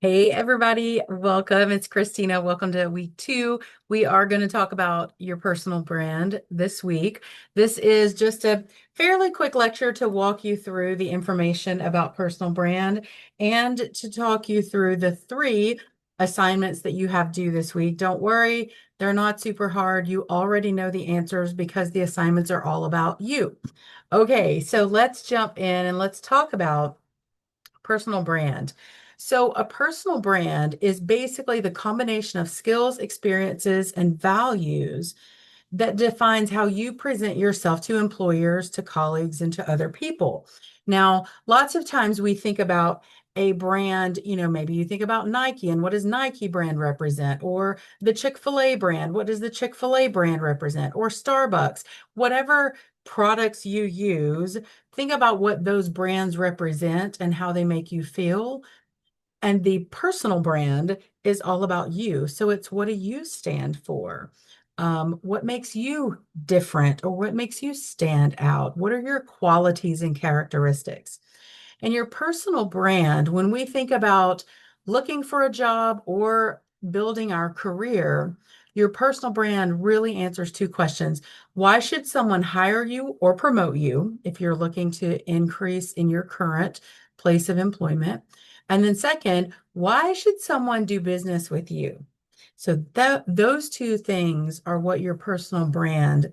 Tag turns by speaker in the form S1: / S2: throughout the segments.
S1: Hey, everybody, welcome. It's Christina. Welcome to week two. We are going to talk about your personal brand this week. This is just a fairly quick lecture to walk you through the information about personal brand and to talk you through the three assignments that you have due this week. Don't worry, they're not super hard. You already know the answers because the assignments are all about you. Okay, so let's jump in and let's talk about personal brand. So, a personal brand is basically the combination of skills, experiences, and values that defines how you present yourself to employers, to colleagues, and to other people. Now, lots of times we think about a brand, maybe you think about Nike and what does Nike brand represent? Or the Chick-fil-A brand, what does the Chick-fil-A brand represent? Or Starbucks, whatever products you use, think about what those brands represent and how they make you feel. And the personal brand is all about you. So it's what do you stand for? What makes you different or what makes you stand out? What are your qualities and characteristics? And your personal brand, when we think about looking for a job or building our career, your personal brand really answers two questions. Why should someone hire you or promote you if you're looking to increase in your current place of employment? And then second, why should someone do business with you? So that those two things are what your personal brand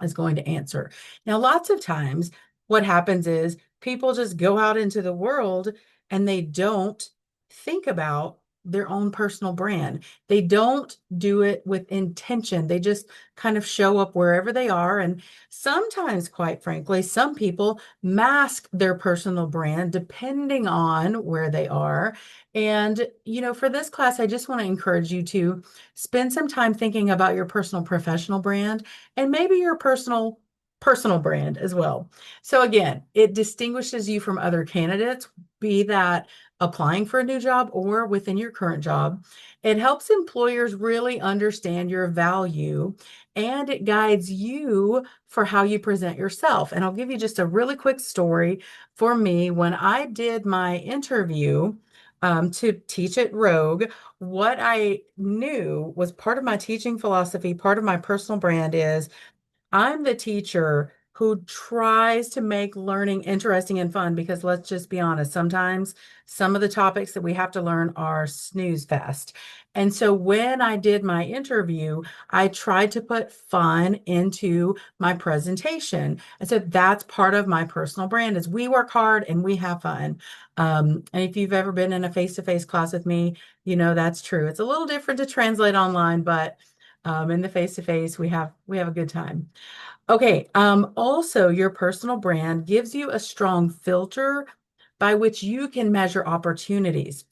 S1: is going to answer. Now, lots of times what happens is people just go out into the world and they don't think about their own personal brand. They don't do it with intention. They just kind of show up wherever they are. And sometimes, quite frankly, some people mask their personal brand depending on where they are. And, for this class, I just want to encourage you to spend some time thinking about your personal professional brand and maybe your personal brand as well. So again, it distinguishes you from other candidates, be that applying for a new job or within your current job. It helps employers really understand your value and it guides you for how you present yourself. And I'll give you just a really quick story for me when I did my interview to teach at Rogue. What I knew was part of my teaching philosophy, part of my personal brand is I'm the teacher who tries to make learning interesting and fun because let's just be honest, sometimes some of the topics that we have to learn are snooze fest. And so when I did my interview, I tried to put fun into my presentation. And so that's part of my personal brand is we work hard and we have fun. And if you've ever been in a face-to-face class with me, you know that's true. It's a little different to translate online, but in the face-to-face, we have a good time. Okay. Also, your personal brand gives you a strong filter by which you can measure opportunities.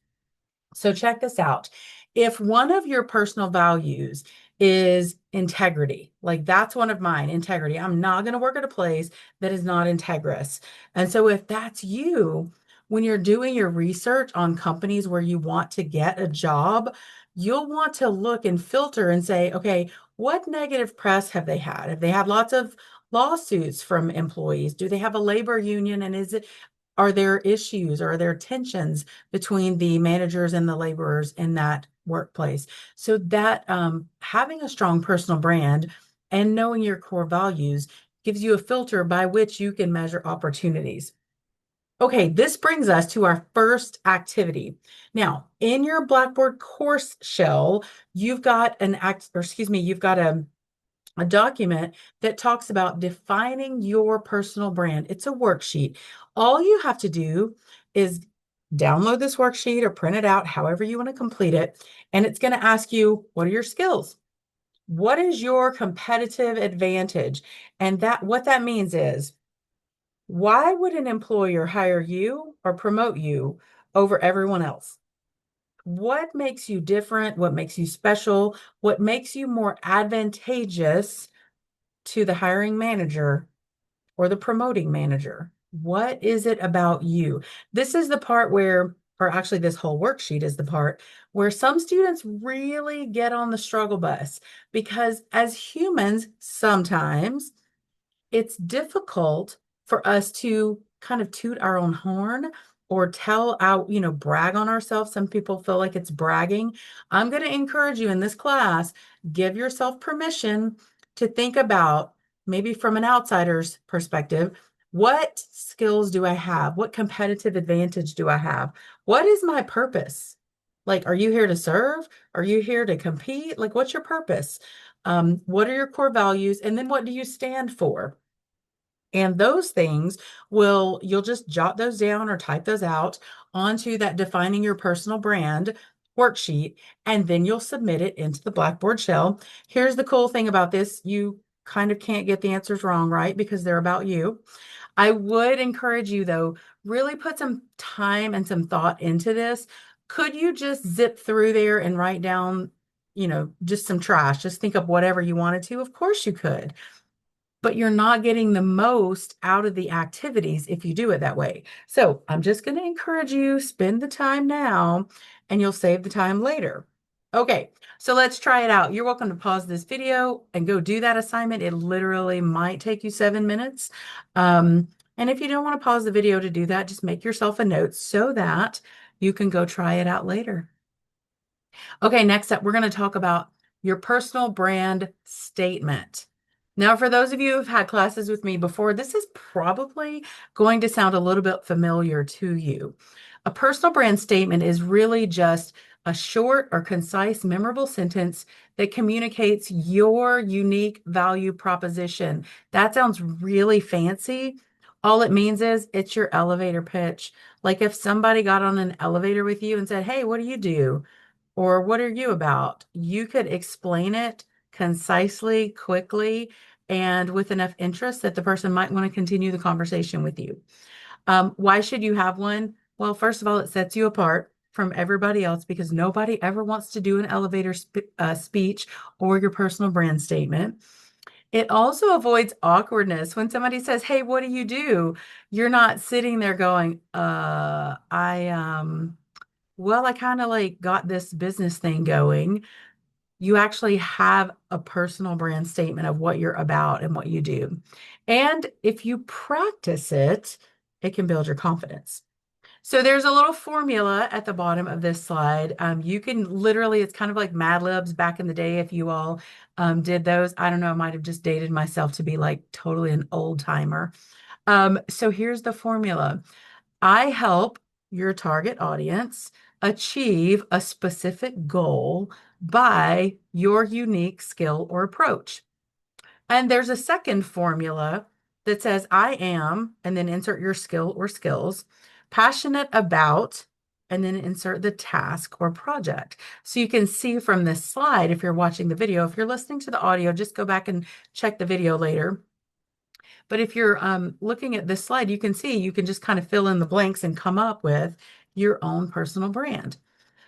S1: So check this out. If one of your personal values is integrity, like that's one of mine, integrity. I'm not going to work at a place that is not integrous. And so if that's you, when you're doing your research on companies where you want to get a job, you'll want to look and filter and say, okay, what negative press have they had? Have they had lots of lawsuits from employees? Do they have a labor union? And are there issues or are there tensions between the managers and the laborers in that workplace? So that having a strong personal brand and knowing your core values gives you a filter by which you can measure opportunities. Okay, this brings us to our first activity. Now, in your Blackboard course shell, you've got you've got a document that talks about defining your personal brand. It's a worksheet. All you have to do is download this worksheet or print it out, however you want to complete it. And it's going to ask you, what are your skills? What is your competitive advantage? And what that means is, why would an employer hire you or promote you over everyone else? What makes you different? What makes you special? What makes you more advantageous to the hiring manager or the promoting manager? What is it about you? This is the part where, or actually, this whole worksheet is the part where some students really get on the struggle bus because as humans, sometimes it's difficult for us to kind of toot our own horn or tell out, brag on ourselves. Some people feel like it's bragging. I'm going to encourage you in this class, give yourself permission to think about, maybe from an outsider's perspective, what skills do I have? What competitive advantage do I have? What is my purpose? Like, are you here to serve? Are you here to compete? Like, what's your purpose? What are your core values? And then what do you stand for? And those things you'll just jot those down or type those out onto that defining your personal brand worksheet, and then you'll submit it into the Blackboard shell. Here's the cool thing about this. You kind of can't get the answers wrong, right? Because they're about you. I would encourage you, though, really put some time and some thought into this. Could you just zip through there and write down, just some trash? Just think of whatever you wanted to. Of course you could, but you're not getting the most out of the activities if you do it that way. So I'm just going to encourage you, spend the time now and you'll save the time later. Okay, so let's try it out. You're welcome to pause this video and go do that assignment. It literally might take you 7 minutes. And if you don't want to pause the video to do that, just make yourself a note so that you can go try it out later. Okay, next up, we're going to talk about your personal brand statement. Now, for those of you who've had classes with me before, this is probably going to sound a little bit familiar to you. A personal brand statement is really just a short or concise, memorable sentence that communicates your unique value proposition. That sounds really fancy. All it means is it's your elevator pitch. Like if somebody got on an elevator with you and said, "Hey, what do you do?" Or "What are you about?" You could explain it concisely, quickly, and with enough interest that the person might want to continue the conversation with you. Why should you have one? Well, first of all, it sets you apart from everybody else because nobody ever wants to do an elevator speech or your personal brand statement. It also avoids awkwardness. When somebody says, "Hey, what do you do?" You're not sitting there going, well, I kind of like got this business thing going." You actually have a personal brand statement of what you're about and what you do. And if you practice it, it can build your confidence. So there's a little formula at the bottom of this slide. You can literally, it's kind of like Mad Libs back in the day if you all did those. I don't know, I might have just dated myself to be like totally an old timer. So here's the formula. I help your target audience achieve a specific goal by your unique skill or approach. And there's a second formula that says, I am, and then insert your skill or skills, passionate about, and then insert the task or project. So you can see from this slide, if you're watching the video, if you're listening to the audio, just go back and check the video later. But if you're looking at this slide, you can see you can just kind of fill in the blanks and come up with your own personal brand.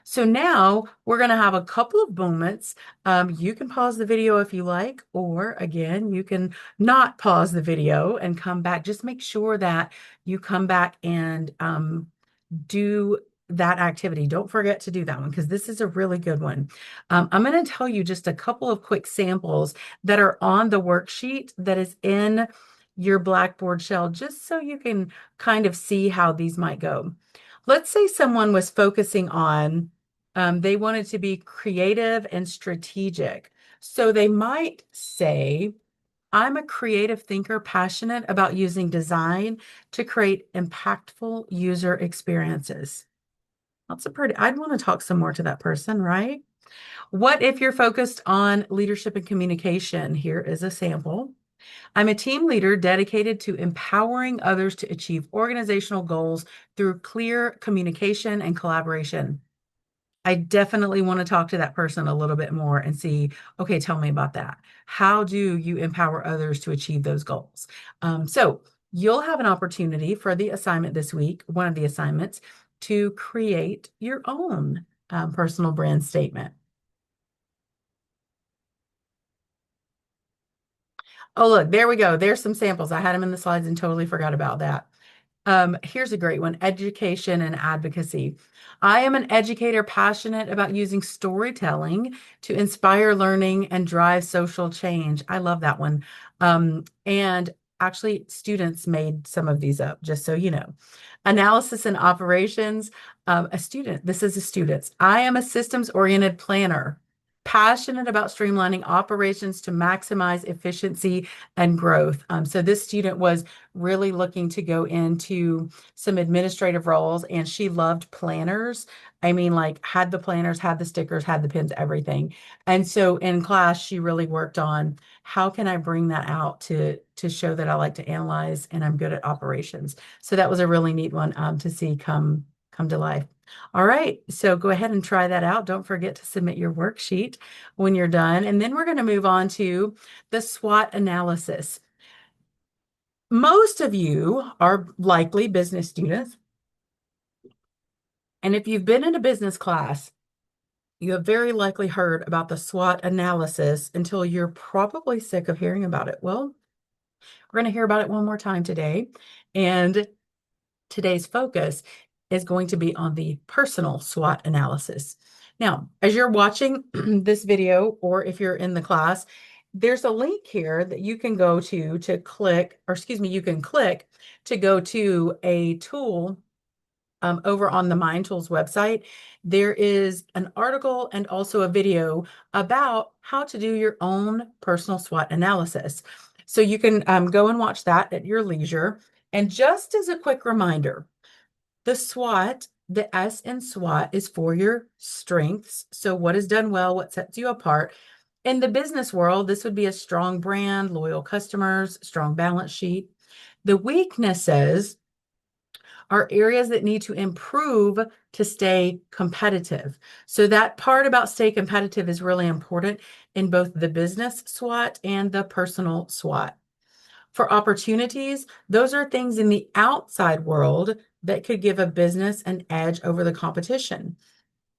S1: So now we're going to have a couple of moments. You can pause the video if you like, or again, you can not pause the video and come back. Just make sure that you come back and do that activity. Don't forget to do that one because this is a really good one. I'm going to tell you just a couple of quick samples that are on the worksheet that is in your Blackboard shell, just so you can kind of see how these might go. Let's say someone was focusing on, they wanted to be creative and strategic. So they might say, I'm a creative thinker passionate about using design to create impactful user experiences. I'd want to talk some more to that person, right? What if you're focused on leadership and communication? Here is a sample. I'm a team leader dedicated to empowering others to achieve organizational goals through clear communication and collaboration. I definitely want to talk to that person a little bit more and see, okay, tell me about that. How do you empower others to achieve those goals? So you'll have an opportunity for the assignment this week, one of the assignments, to create your own personal brand statement. Oh, look, there we go. There's some samples. I had them in the slides and totally forgot about that. Here's a great one, education and advocacy. I am an educator passionate about using storytelling to inspire learning and drive social change. I love that one. And actually, students made some of these up, just so you know. Analysis and operations. This is a student's. I am a systems-oriented planner, passionate about streamlining operations to maximize efficiency and growth. So this student was really looking to go into some administrative roles, and she loved planners. I mean, like, had the planners, had the stickers, had the pins, everything. And so in class, she really worked on how can I bring that out to show that I like to analyze and I'm good at operations. So that was a really neat one to see come to life. All right, so go ahead and try that out. Don't forget to submit your worksheet when you're done. And then we're going to move on to the SWOT analysis. Most of you are likely business students. And if you've been in a business class, you have very likely heard about the SWOT analysis until you're probably sick of hearing about it. Well, we're going to hear about it one more time today. And today's focus is going to be on the personal SWOT analysis. Now, as you're watching this video, or if you're in the class, there's a link here that you can go to click, or excuse me, you can click to go to a tool over on the Mind Tools website. There is an article and also a video about how to do your own personal SWOT analysis. So you can go and watch that at your leisure. And just as a quick reminder, the SWOT, the S in SWOT is for your strengths. So what is done well, what sets you apart. In the business world, this would be a strong brand, loyal customers, strong balance sheet. The weaknesses are areas that need to improve to stay competitive. So that part about stay competitive is really important in both the business SWOT and the personal SWOT. For opportunities, those are things in the outside world that could give a business an edge over the competition.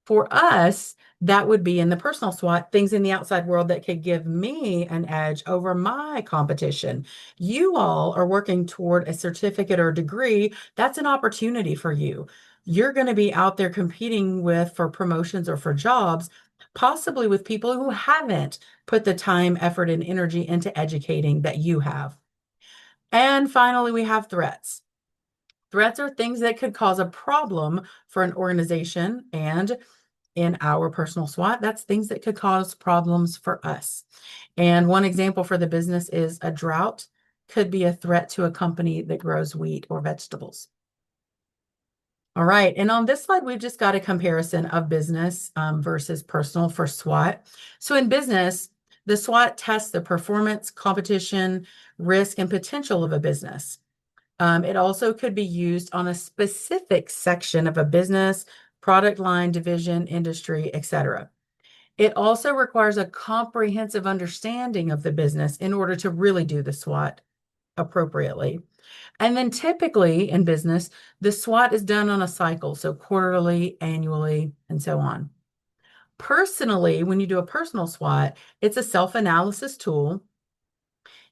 S1: For us, that would be in the personal SWOT, things in the outside world that could give me an edge over my competition. You all are working toward a certificate or degree. That's an opportunity for you. You're going to be out there competing for promotions or for jobs, possibly with people who haven't put the time, effort, and energy into educating that you have. And finally, we have threats. Threats are things that could cause a problem for an organization, and in our personal SWOT, that's things that could cause problems for us. And one example for the business is a drought could be a threat to a company that grows wheat or vegetables. All right, and on this slide, we've just got a comparison of business versus personal for SWOT. So in business, the SWOT tests the performance, competition, risk, and potential of a business. It also could be used on a specific section of a business, product line, division, industry, etc. It also requires a comprehensive understanding of the business in order to really do the SWOT appropriately. And then typically in business, the SWOT is done on a cycle, so quarterly, annually, and so on. Personally, when you do a personal SWOT, it's a self-analysis tool.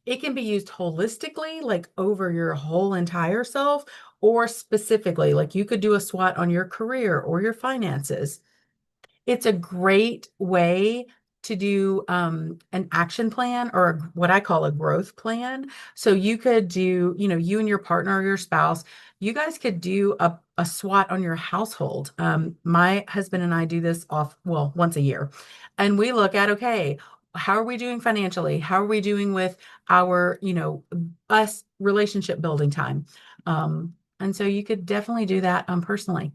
S1: It can be used holistically, like over your whole entire self, or specifically, like you could do a SWOT on your career or your finances. It's a great way to do an action plan, or what I call a growth plan. So you could do, you and your partner or your spouse, you guys could do a SWOT on your household. My husband and I do this once a year. And we look at, okay, how are we doing financially? How are we doing with our, us relationship building time? And so you could definitely do that personally.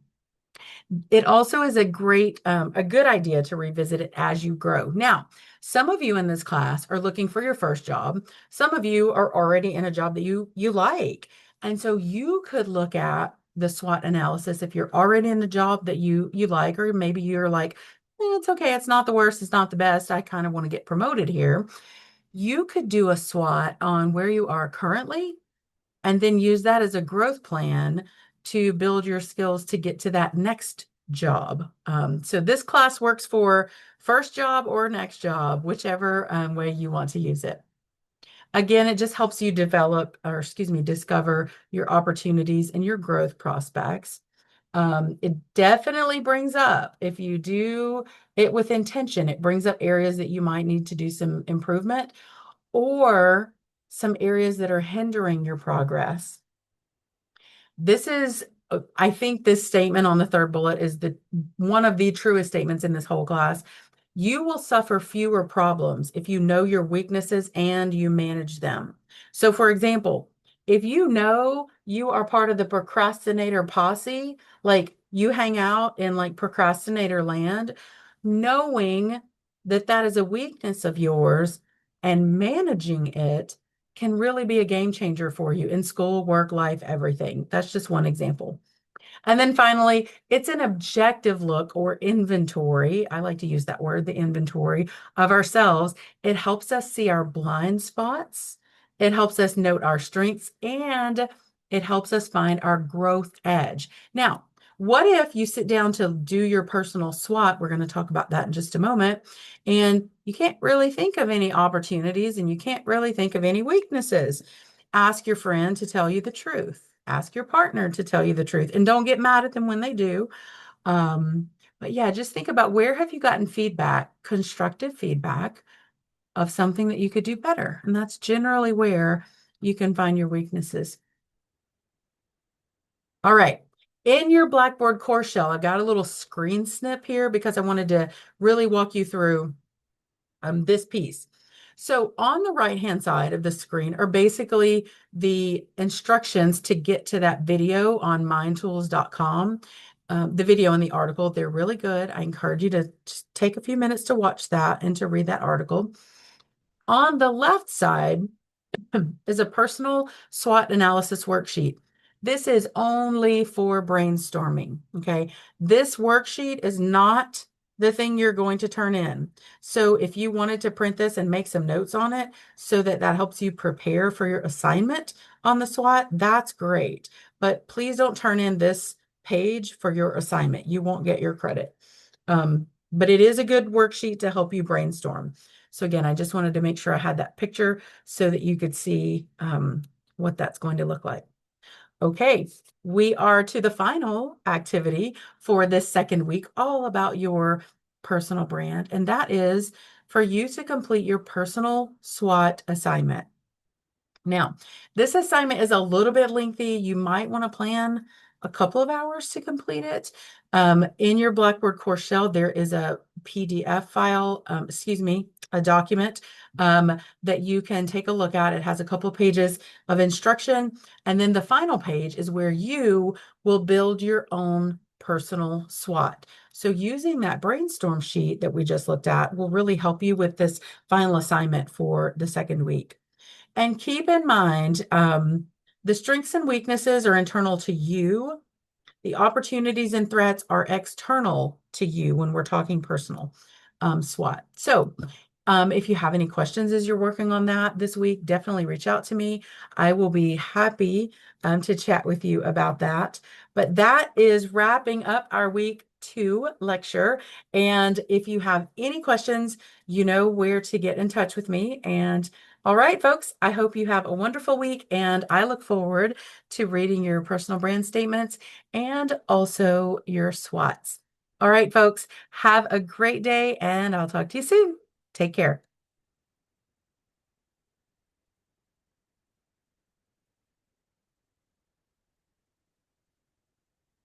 S1: It also is a good idea to revisit it as you grow. Now, some of you in this class are looking for your first job. Some of you are already in a job that you like. And so you could look at the SWOT analysis if you're already in a job that you like, or maybe you're like, it's okay, it's not the worst, it's not the best, I kind of want to get promoted here. You could do a SWOT on where you are currently and then use that as a growth plan to build your skills to get to that next job. So this class works for first job or next job, whichever way you want to use it. Again, it just helps you discover your opportunities and your growth prospects. It definitely brings up, if you do it with intention, it brings up areas that you might need to do some improvement, or some areas that are hindering your progress. This is, I think this statement on the third bullet is the one of the truest statements in this whole class. You will suffer fewer problems if you know your weaknesses and you manage them. So, for example, if you know you are part of the procrastinator posse, like you hang out in like procrastinator land, knowing that that is a weakness of yours and managing it can really be a game changer for you in school, work, life, everything. That's just one example. And then finally, it's an objective look or inventory. I like to use that word, the inventory of ourselves. It helps us see our blind spots. It helps us note our strengths and it helps us find our growth edge. Now, what if you sit down to do your personal SWOT? We're going to talk about that in just a moment. And you can't really think of any opportunities and you can't really think of any weaknesses. Ask your friend to tell you the truth. Ask your partner to tell you the truth. And don't get mad at them when they do. But yeah, just think about where have you gotten feedback, constructive feedback of something that you could do better. And that's generally where you can find your weaknesses. All right. In your Blackboard course shell, I've got a little screen snip here because I wanted to really walk you through this piece. So on the right-hand side of the screen are basically the instructions to get to that video on mindtools.com. The video and the article, they're really good. I encourage you to take a few minutes to watch that and to read that article. On the left side is a personal SWOT analysis worksheet. This is only for brainstorming, okay? This worksheet is not the thing you're going to turn in. So if you wanted to print this and make some notes on it so that that helps you prepare for your assignment on the SWOT, that's great. But please don't turn in this page for your assignment. You won't get your credit. But it is a good worksheet to help you brainstorm. So again, I just wanted to make sure I had that picture so that you could see what that's going to look like. Okay, we are to the final activity for this second week, all about your personal brand, and that is for you to complete your personal SWOT assignment. Now, this assignment is a little bit lengthy. You might want to plan a couple of hours to complete it. In your Blackboard course shell, there is a PDF file, a document that you can take a look at. It has a couple of pages of instruction. And then the final page is where you will build your own personal SWOT. So using that brainstorm sheet that we just looked at will really help you with this final assignment for the second week. And keep in mind, the strengths and weaknesses are internal to you. The opportunities and threats are external to you when we're talking personal SWOT. So if you have any questions as you're working on that this week, definitely reach out to me. I will be happy to chat with you about that. But that is wrapping up our week 2 lecture. And if you have any questions, you know where to get in touch with me. And all right, folks, I hope you have a wonderful week. And I look forward to reading your personal brand statements and also your SWOTs. All right, folks, have a great day and I'll talk to you soon. Take care.